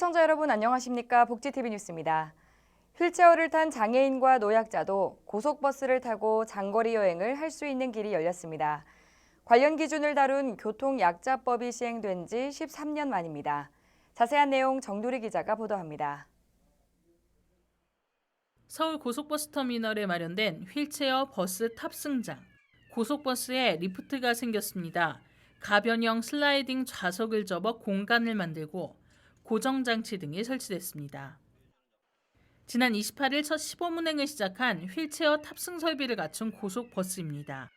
시청자 여러분 안녕하십니까? 복지TV 뉴스입니다. 휠체어를 탄 장애인과 노약자도 고속버스를 타고 장거리 여행을 할 수 있는 길이 열렸습니다. 관련 기준을 다룬 교통약자법이 시행된 지 13년 만입니다. 자세한 내용 정두리 기자가 보도합니다. 서울 고속버스터미널에 마련된 휠체어 버스 탑승장. 고속버스에 리프트가 생겼습니다. 가변형 슬라이딩 좌석을 접어 공간을 만들고 고정장치 등이 설치됐습니다. 지난 28일 첫 시범운행을 시작한 휠체어 탑승 설비를 갖춘 고속버스입니다.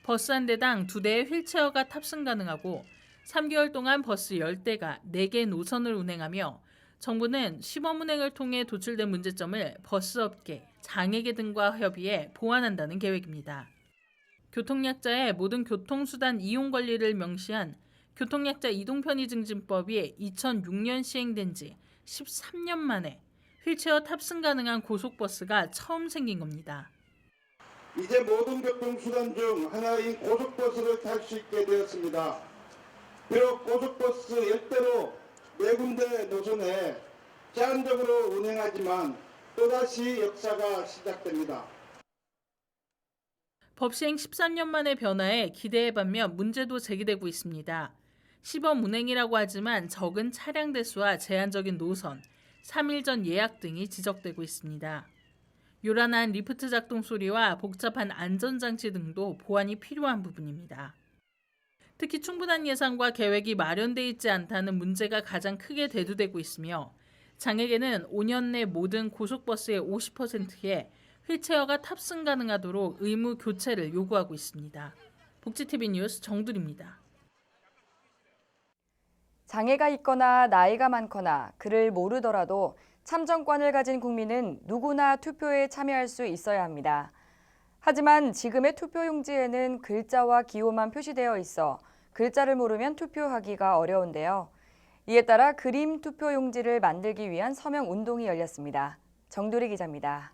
버스 한 대당 2대의 휠체어가 탑승 가능하고 3개월 동안 버스 10대가 4개 노선을 운행하며 정부는 시범운행을 통해 도출된 문제점을 버스업계, 장애계 등과 협의해 보완한다는 계획입니다. 교통약자의 모든 교통수단 이용 권리를 명시한 교통약자 이동편의증진법이 2006년 시행된 지 13년 만에 휠체어 탑승 가능한 고속버스가 처음 생긴 겁니다. 이제 모든 교통수단 중 하나인 고속버스를 탈 수 있게 되었습니다. 비록 고속버스 10대로 4군데 노선에 제한적으로 운행하지만 또다시 역사가 시작됩니다. 법 시행 13년 만의 변화에 기대에 반면 문제도 제기되고 있습니다. 시범 운행이라고 하지만 적은 차량 대수와 제한적인 노선, 3일 전 예약 등이 지적되고 있습니다. 요란한 리프트 작동 소리와 복잡한 안전장치 등도 보완이 필요한 부분입니다. 특히 충분한 예산과 계획이 마련돼 있지 않다는 문제가 가장 크게 대두되고 있으며 장애계는 5년 내 모든 고속버스의 50%에 휠체어가 탑승 가능하도록 의무 교체를 요구하고 있습니다. 복지TV 뉴스 정두리입니다. 장애가 있거나 나이가 많거나 그를 모르더라도 참정권을 가진 국민은 누구나 투표에 참여할 수 있어야 합니다. 하지만 지금의 투표용지에는 글자와 기호만 표시되어 있어 글자를 모르면 투표하기가 어려운데요. 이에 따라 그림 투표용지를 만들기 위한 서명운동이 열렸습니다. 정두리 기자입니다.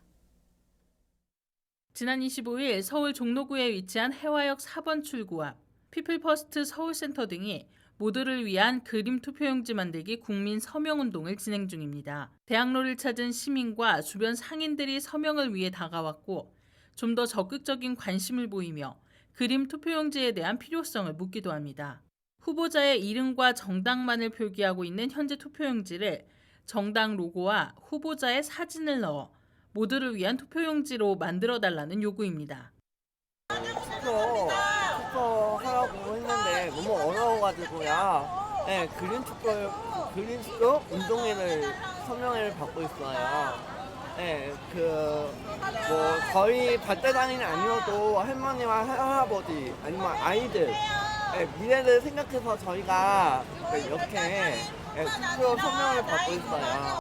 지난 25일 서울 종로구에 위치한 해화역 4번 출구 앞 피플퍼스트 서울센터 등이 모두를 위한 그림 투표용지 만들기 국민 서명운동을 진행 중입니다. 대학로를 찾은 시민과 주변 상인들이 서명을 위해 다가왔고 좀 더 적극적인 관심을 보이며 그림 투표용지에 대한 필요성을 묻기도 합니다. 후보자의 이름과 정당만을 표기하고 있는 현재 투표용지를 정당 로고와 후보자의 사진을 넣어 모두를 위한 투표용지로 만들어달라는 요구입니다. 투표하라고 했는데 너무 어려워가지고요. 네, 그린 투표 운동회를 서명회를 받고 있어요. 네, 저희 발달장애인이 아니어도 할머니와 할아버지 아니면 아이들 미래를 생각해서 저희가 이렇게 투표 서명을 받고 있어요.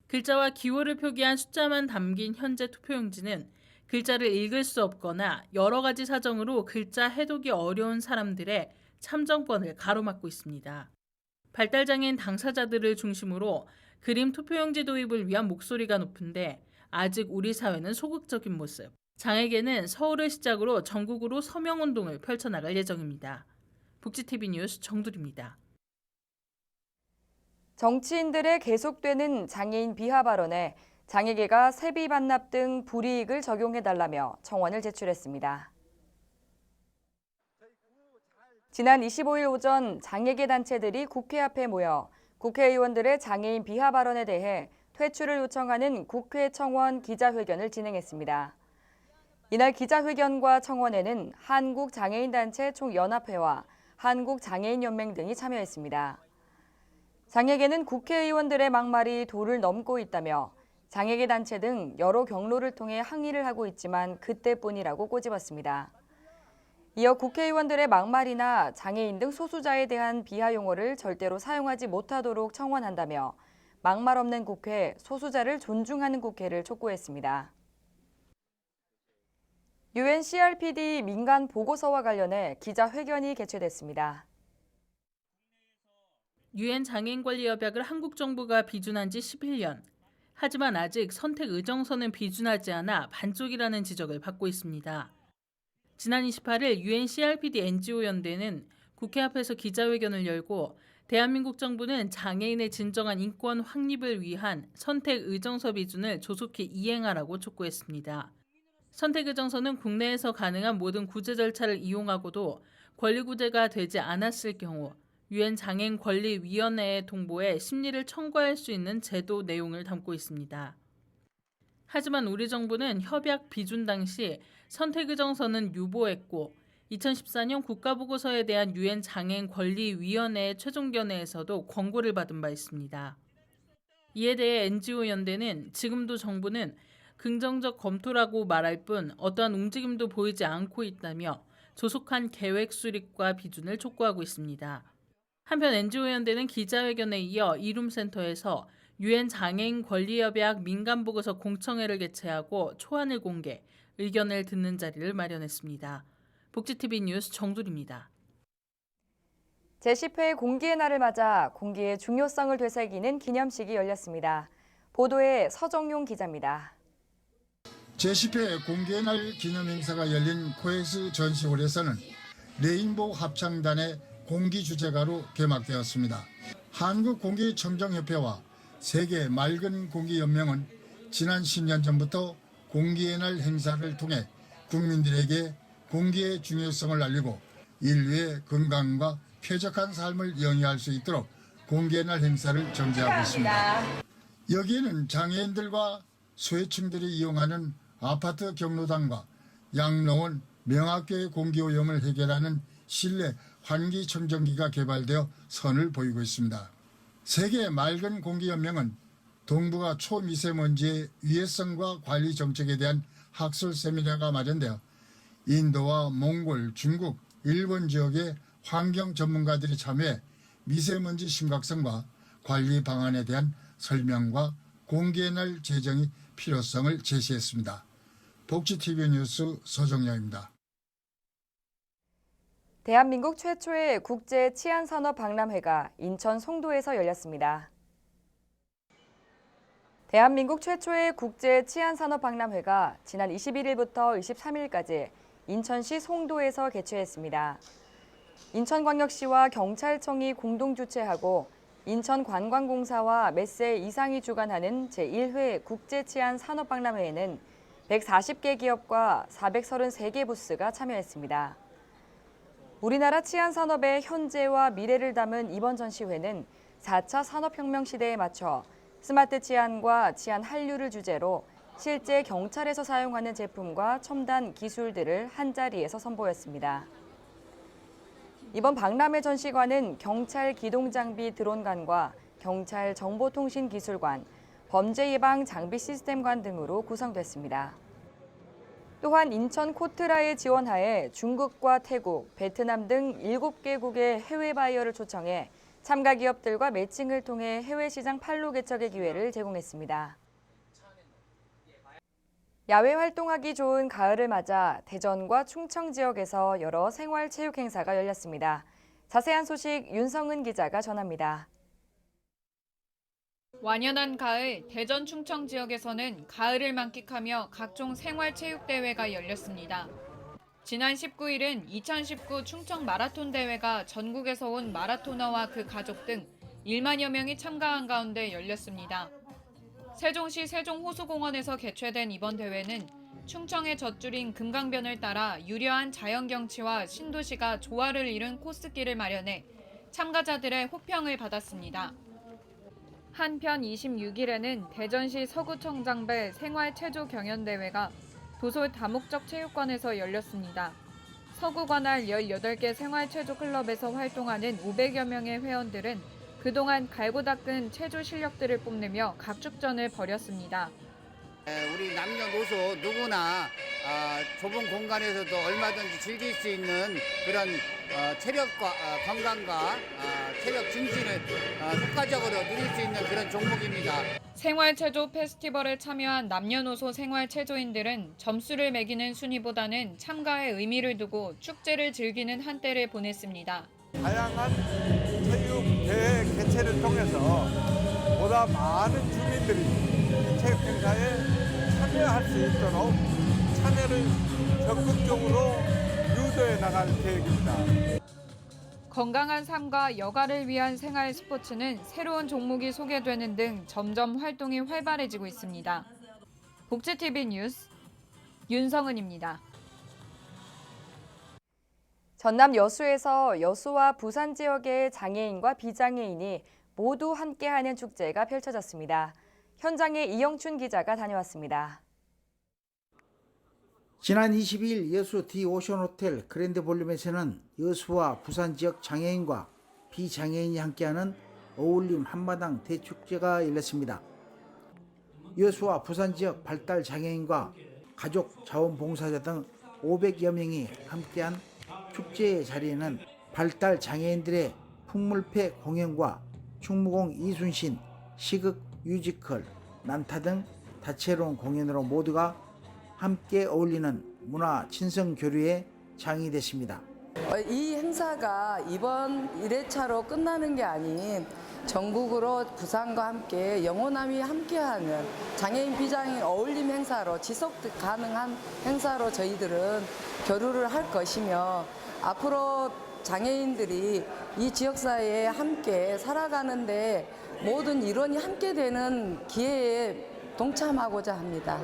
글자와 기호를 표기한 숫자만 담긴 현재 투표용지는 글자를 읽을 수 없거나 여러 가지 사정으로 글자 해독이 어려운 사람들의 참정권을 가로막고 있습니다. 발달장애인 당사자들을 중심으로 그림 투표용지 도입을 위한 목소리가 높은데 아직 우리 사회는 소극적인 모습. 장애계는 서울을 시작으로 전국으로 서명운동을 펼쳐나갈 예정입니다. 복지TV 뉴스 정두리입니다. 정치인들의 계속되는 장애인 비하 발언에 장애계가 세비 반납 등 불이익을 적용해달라며 청원을 제출했습니다. 지난 25일 오전 장애계 단체들이 국회 앞에 모여 국회의원들의 장애인 비하 발언에 대해 퇴출을 요청하는 국회 청원 기자회견을 진행했습니다. 이날 기자회견과 청원에는 한국장애인단체 총연합회와 한국장애인연맹 등이 참여했습니다. 장애계는 국회의원들의 막말이 도를 넘고 있다며 장애계 단체 등 여러 경로를 통해 항의를 하고 있지만 그때뿐이라고 꼬집었습니다. 이어 국회의원들의 막말이나 장애인 등 소수자에 대한 비하 용어를 절대로 사용하지 못하도록 청원한다며 막말 없는 국회, 소수자를 존중하는 국회를 촉구했습니다. UN CRPD 민간 보고서와 관련해 기자회견이 개최됐습니다. UN 장애인권리협약을 한국 정부가 비준한 지 11년. 하지만 아직 선택 의정서는 비준하지 않아 반쪽이라는 지적을 받고 있습니다. 지난 28일 UN CRPD NGO 연대는 국회 앞에서 기자회견을 열고 대한민국 정부는 장애인의 진정한 인권 확립을 위한 선택의정서 비준을 조속히 이행하라고 촉구했습니다. 선택의정서는 국내에서 가능한 모든 구제 절차를 이용하고도 권리 구제가 되지 않았을 경우 유엔 장애인 권리위원회에 통보해 심리를 청구할 수 있는 제도 내용을 담고 있습니다. 하지만 우리 정부는 협약 비준 당시 선택의정서는 유보했고 2014년 국가보고서에 대한 유엔 장애인 권리위원회의 최종 견해에서도 권고를 받은 바 있습니다. 이에 대해 NGO 연대는 지금도 정부는 긍정적 검토라고 말할 뿐 어떠한 움직임도 보이지 않고 있다며 조속한 계획 수립과 비준을 촉구하고 있습니다. 한편 NGO 연대는 기자회견에 이어 이룸센터에서 유엔 장애인 권리협약 민간보고서 공청회를 개최하고 초안을 공개, 의견을 듣는 자리를 마련했습니다. 복지TV 뉴스 정두리입니다. 제10회 공기의 날을 맞아 공기의 중요성을 되새기는 기념식이 열렸습니다. 보도에 서정용 기자입니다. 제10회 공기의 날 기념 행사가 열린 코엑스 전시홀에서는 레인보우 합창단의 공기 주제가로 개막되었습니다. 한국공기청정협회와 세계 맑은 공기연맹은 지난 10년 전부터 공기의 날 행사를 통해 국민들에게 공기의 중요성을 알리고 인류의 건강과 쾌적한 삶을 영위할 수 있도록 공기의 날 행사를 정제하고 있습니다. 여기에는 장애인들과 소외층들이 이용하는 아파트 경로당과 양로원, 명학교의 공기오염을 해결하는 실내 환기청정기가 개발되어 선을 보이고 있습니다. 세계 맑은 공기연맹은 동북아 초미세먼지의 위해성과 관리 정책에 대한 학술 세미나가 마련되어 인도와 몽골, 중국, 일본 지역의 환경 전문가들이 참여해 미세먼지 심각성과 관리 방안에 대한 설명과 공기의 날 제정의 필요성을 제시했습니다. 복지TV 뉴스 서정영입니다. 대한민국 최초의 국제 치안산업 박람회가 인천 송도에서 열렸습니다. 대한민국 최초의 국제 치안산업 박람회가 지난 21일부터 23일까지 인천시 송도에서 개최했습니다. 인천광역시와 경찰청이 공동 주최하고 인천관광공사와 메세 이상이 주관하는 제1회 국제치안산업박람회에는 140개 기업과 433개 부스가 참여했습니다. 우리나라 치안산업의 현재와 미래를 담은 이번 전시회는 4차 산업혁명 시대에 맞춰 스마트 치안과 치안 한류를 주제로 실제 경찰에서 사용하는 제품과 첨단 기술들을 한자리에서 선보였습니다. 이번 박람회 전시관은 경찰 기동장비 드론관과 경찰 정보통신기술관, 범죄예방 장비 시스템관 등으로 구성됐습니다. 또한 인천 코트라의 지원하에 중국과 태국, 베트남 등 7개국의 해외 바이어를 초청해 참가 기업들과 매칭을 통해 해외 시장 판로 개척의 기회를 제공했습니다. 야외 활동하기 좋은 가을을 맞아 대전과 충청 지역에서 여러 생활체육 행사가 열렸습니다. 자세한 소식 윤성은 기자가 전합니다. 완연한 가을, 대전 충청 지역에서는 가을을 만끽하며 각종 생활체육대회가 열렸습니다. 지난 19일은 2019 충청 마라톤 대회가 전국에서 온 마라토너와 그 가족 등 1만여 명이 참가한 가운데 열렸습니다. 세종시 세종호수공원에서 개최된 이번 대회는 충청의 젖줄인 금강변을 따라 유려한 자연경치와 신도시가 조화를 이룬 코스길을 마련해 참가자들의 호평을 받았습니다. 한편 26일에는 대전시 서구청장배 생활체조경연대회가 도솔 다목적 체육관에서 열렸습니다. 서구 관할 18개 생활체조 클럽에서 활동하는 500여 명의 회원들은 그동안 갈고 닦은 체조 실력들을 뽐내며 각축전을 벌였습니다. 우리 남녀노소 누구나 좁은 공간에서도 얼마든지 즐길 수 있는 그런 체력과 건강과 체력 증진을 효과적으로 누릴 수 있는 그런 종목입니다. 생활체조 페스티벌에 참여한 남녀노소 생활체조인들은 점수를 매기는 순위보다는 참가의 의미를 두고 축제를 즐기는 한때를 보냈습니다. 다양한 체육 대회 개최를 통해서 보다 많은 주민들이 이 체육 행사에 참여할 수 있도록 참여를 적극적으로 유도해 나갈 계획입니다. 건강한 삶과 여가를 위한 생활 스포츠는 새로운 종목이 소개되는 등 점점 활동이 활발해지고 있습니다. 복지TV 뉴스 윤성은입니다. 전남 여수에서 여수와 부산 지역의 장애인과 비장애인이 모두 함께하는 축제가 펼쳐졌습니다. 현장에 이영춘 기자가 다녀왔습니다. 지난 22일 여수 디오션호텔 그랜드볼륨에서는 여수와 부산 지역 장애인과 비장애인이 함께하는 어울림 한마당 대축제가 열렸습니다. 여수와 부산 지역 발달 장애인과 가족 자원봉사자 등 500여 명이 함께한 축제의 자리에는 발달 장애인들의 풍물패 공연과 충무공 이순신, 시극 뮤지컬, 난타 등 다채로운 공연으로 모두가 함께 어울리는 문화 친선 교류의 장이 됐습니다. 이 행사가 이번 1회차로 끝나는 게 아닌 전국으로 부산과 함께 영호남이 함께하는 장애인 비장애인 어울림 행사로 지속 가능한 행사로 저희들은 교류를 할 것이며 앞으로 장애인들이 이 지역사회에 함께 살아가는데 모든 일원이 함께 되는 기회에 동참하고자 합니다.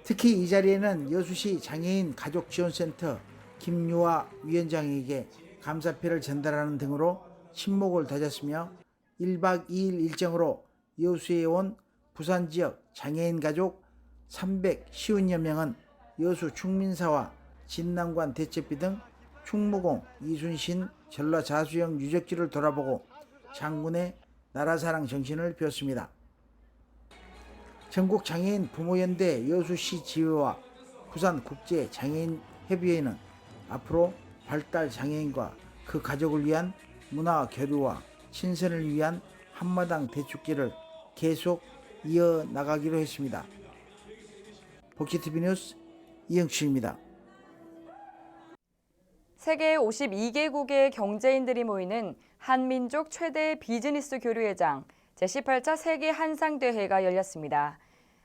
특히 이 자리에는 여수시 장애인 가족지원센터 김유아 위원장에게 감사패를 전달하는 등으로 친목을 다졌으며 1박 2일 일정으로 여수에 온 부산 지역 장애인 가족 350여 명은 여수 충민사와 진남관 대첩비 등 충무공, 이순신, 전라자수영 유적지를 돌아보고 장군의 나라사랑 정신을 배웠습니다. 전국장애인 부모연대 여수시 지회와 부산국제장애인협의회는 앞으로 발달 장애인과 그 가족을 위한 문화 교류와 친선을 위한 한마당 대축제를 계속 이어나가기로 했습니다. 복지TV 뉴스 이영춘입니다. 세계 52개국의 경제인들이 모이는 한민족 최대 비즈니스 교류회장 제18차 세계 한상대회가 열렸습니다.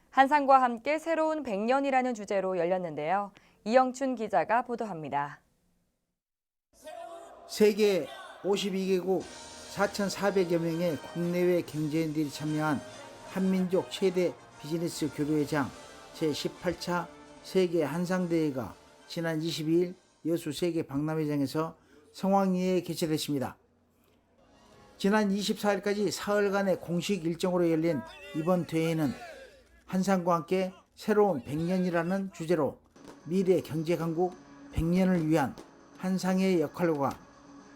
한상과 함께 새로운 100년이라는 주제로 열렸는데요. 이영춘 기자가 보도합니다. 세계 52개국 4,400여 명의 국내외 경제인들이 참여한 한민족 최대 비즈니스 교류회장 제18차 세계 한상대회가 지난 22일 여수 세계 박람회장에서 성황리에 개최됐습니다. 지난 24일까지 사흘간의 공식 일정으로 열린 이번 대회는 한상과 함께 새로운 100년이라는 주제로 미래 경제 강국 100년을 위한 한상의 역할과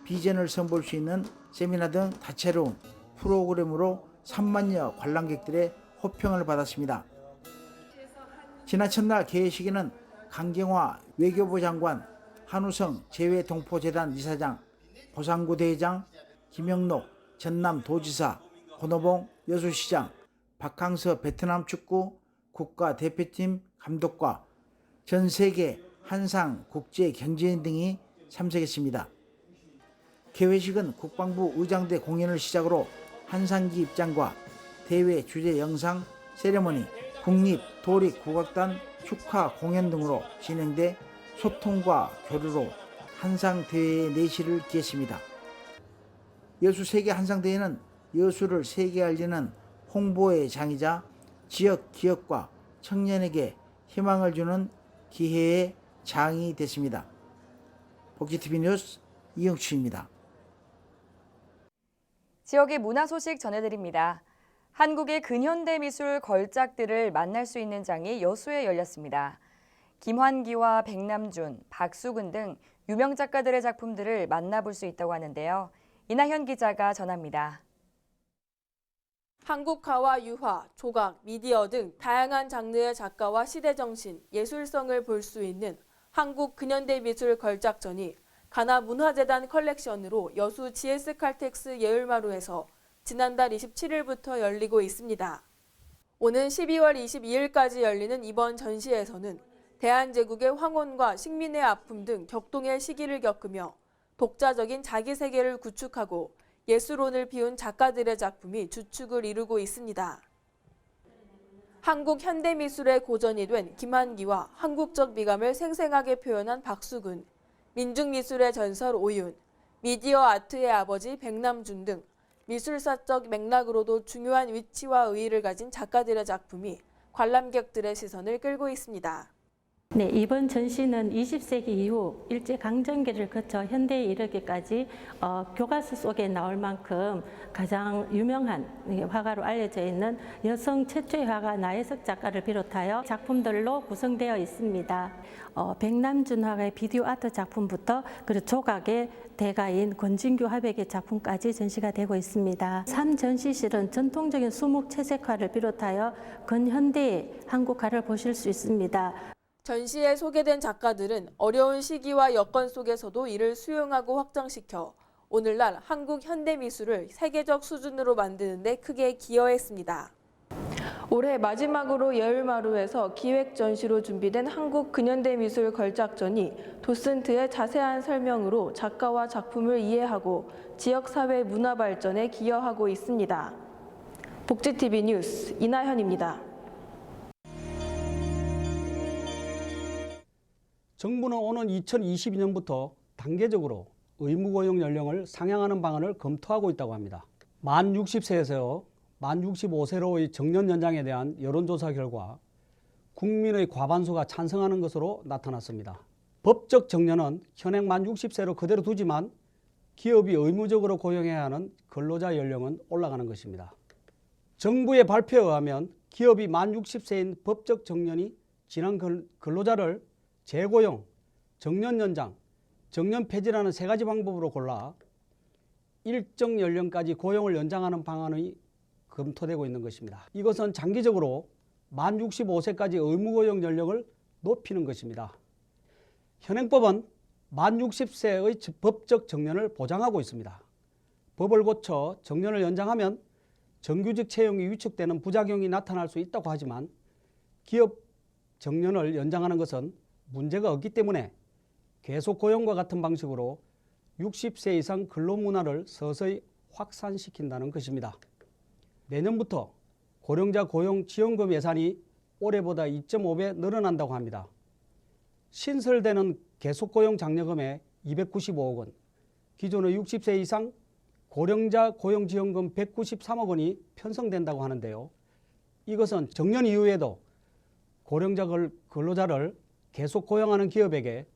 비전을 선보일 수 있는 세미나 등 다채로운 프로그램으로 3만여 관람객들의 호평을 받았습니다. 지난 첫날 개회식에는 강경화 외교부 장관, 한우성 재외동포재단 이사장, 보상구 대회장, 김영록 전남도지사, 권오봉 여수시장, 박항서 베트남 축구 국가대표팀 감독과 전 세계 한상 국제 경제인 등이 참석했습니다. 개회식은 국방부 의장대 공연을 시작으로 한상기 입장과 대회 주제 영상 세레머니, 국립도립국악단 축하 공연 등으로 진행돼 소통과 교류로 한상대회의 내실을 기했습니다. 여수 세계 한상대회는 여수를 세계에 알리는 홍보의 장이자 지역 기업과 청년에게 희망을 주는 기회의 장이 됐습니다. 복지TV 뉴스 이영춘입니다. 지역의 문화 소식 전해드립니다. 한국의 근현대 미술 걸작들을 만날 수 있는 장이 여수에 열렸습니다. 김환기와 백남준, 박수근 등 유명 작가들의 작품들을 만나볼 수 있다고 하는데요. 이나현 기자가 전합니다. 한국화와 유화, 조각, 미디어 등 다양한 장르의 작가와 시대정신, 예술성을 볼 수 있는 한국 근현대 미술 걸작전이 가나문화재단 컬렉션으로 여수 GS칼텍스 예울마루에서 지난달 27일부터 열리고 있습니다. 오는 12월 22일까지 열리는 이번 전시에서는 대한제국의 황혼과 식민의 아픔 등 격동의 시기를 겪으며 독자적인 자기 세계를 구축하고 예술혼을 피운 작가들의 작품이 주축을 이루고 있습니다. 한국 현대미술의 고전이 된 김한기와 한국적 미감을 생생하게 표현한 박수근, 민중미술의 전설 오윤, 미디어 아트의 아버지 백남준 등 미술사적 맥락으로도 중요한 위치와 의의를 가진 작가들의 작품이 관람객들의 시선을 끌고 있습니다. 네, 이번 전시는 20세기 이후 일제강점기를 거쳐 현대에 이르기까지 교과서 속에 나올 만큼 가장 유명한 화가로 알려져 있는 여성 최초의 화가 나혜석 작가를 비롯하여 작품들로 구성되어 있습니다. 백남준 화가의 비디오 아트 작품부터 그리고 조각의 대가인 권진규 화백의 작품까지 전시가 되고 있습니다. 3전시실은 전통적인 수묵 채색화를 비롯하여 근현대의 한국화를 보실 수 있습니다. 전시에 소개된 작가들은 어려운 시기와 여건 속에서도 이를 수용하고 확장시켜 오늘날 한국 현대미술을 세계적 수준으로 만드는 데 크게 기여했습니다. 올해 마지막으로 여울마루에서 기획 전시로 준비된 한국 근현대미술 걸작전이 도슨트의 자세한 설명으로 작가와 작품을 이해하고 지역사회 문화 발전에 기여하고 있습니다. 복지TV 뉴스 이나현입니다. 정부는 오는 2022년부터 단계적으로 의무고용 연령을 상향하는 방안을 검토하고 있다고 합니다. 만 60세에서 만 65세로의 정년 연장에 대한 여론조사 결과 국민의 과반수가 찬성하는 것으로 나타났습니다. 법적 정년은 현행 만 60세로 그대로 두지만 기업이 의무적으로 고용해야 하는 근로자 연령은 올라가는 것입니다. 정부의 발표에 의하면 기업이 만 60세인 법적 정년이 지난 근로자를 재고용, 정년 연장, 정년 폐지라는 세 가지 방법으로 골라 일정 연령까지 고용을 연장하는 방안이 검토되고 있는 것입니다. 이것은 장기적으로 만 65세까지 의무고용 연령을 높이는 것입니다. 현행법은 만 60세의 법적 정년을 보장하고 있습니다. 법을 고쳐 정년을 연장하면 정규직 채용이 위축되는 부작용이 나타날 수 있다고 하지만 기업 정년을 연장하는 것은 문제가 없기 때문에 계속 고용과 같은 방식으로 60세 이상 근로 문화를 서서히 확산시킨다는 것입니다. 내년부터 고령자 고용 지원금 예산이 올해보다 2.5배 늘어난다고 합니다. 신설되는 계속 고용 장려금의 295억 원, 기존의 60세 이상 고령자 고용 지원금 193억 원이 편성된다고 하는데요. 이것은 정년 이후에도 고령자 근로자를 계속 고용하는 기업에게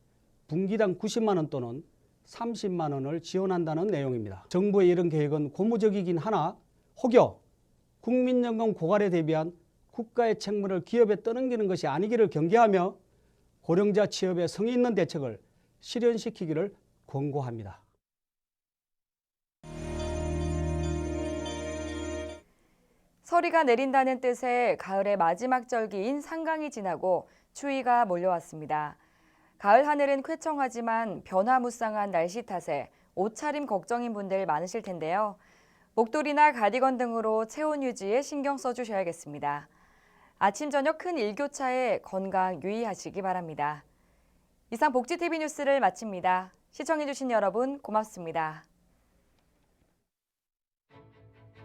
분기당 90만 원 또는 30만 원을 지원한다는 내용입니다. 정부의 이런 계획은 고무적이긴 하나 혹여 국민연금 고갈에 대비한 국가의 책무를 기업에 떠넘기는 것이 아니기를 경계하며 고령자 취업에 성의 있는 대책을 실현시키기를 권고합니다. 서리가 내린다는 뜻의 가을의 마지막 절기인 상강이 지나고 추위가 몰려왔습니다. 가을 하늘은 쾌청하지만 변화무쌍한 날씨 탓에 옷차림 걱정인 분들 많으실 텐데요. 목도리나 가디건 등으로 체온 유지에 신경 써주셔야겠습니다. 아침 저녁 큰 일교차에 건강 유의하시기 바랍니다. 이상 복지TV 뉴스를 마칩니다. 시청해주신 여러분 고맙습니다.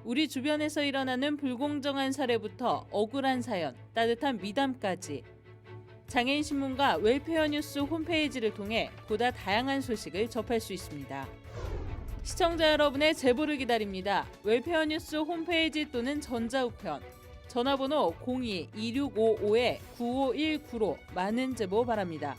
우리 주변에서 일어나는 불공정한 사례부터 억울한 사연, 따뜻한 미담까지 장애인 신문과 웰페어 뉴스 홈페이지를 통해 보다 다양한 소식을 접할 수 있습니다. 시청자 여러분의 제보를 기다립니다. 웰페어 뉴스 홈페이지 또는 전자우편, 전화번호 02-2655-9519로 많은 제보 바랍니다.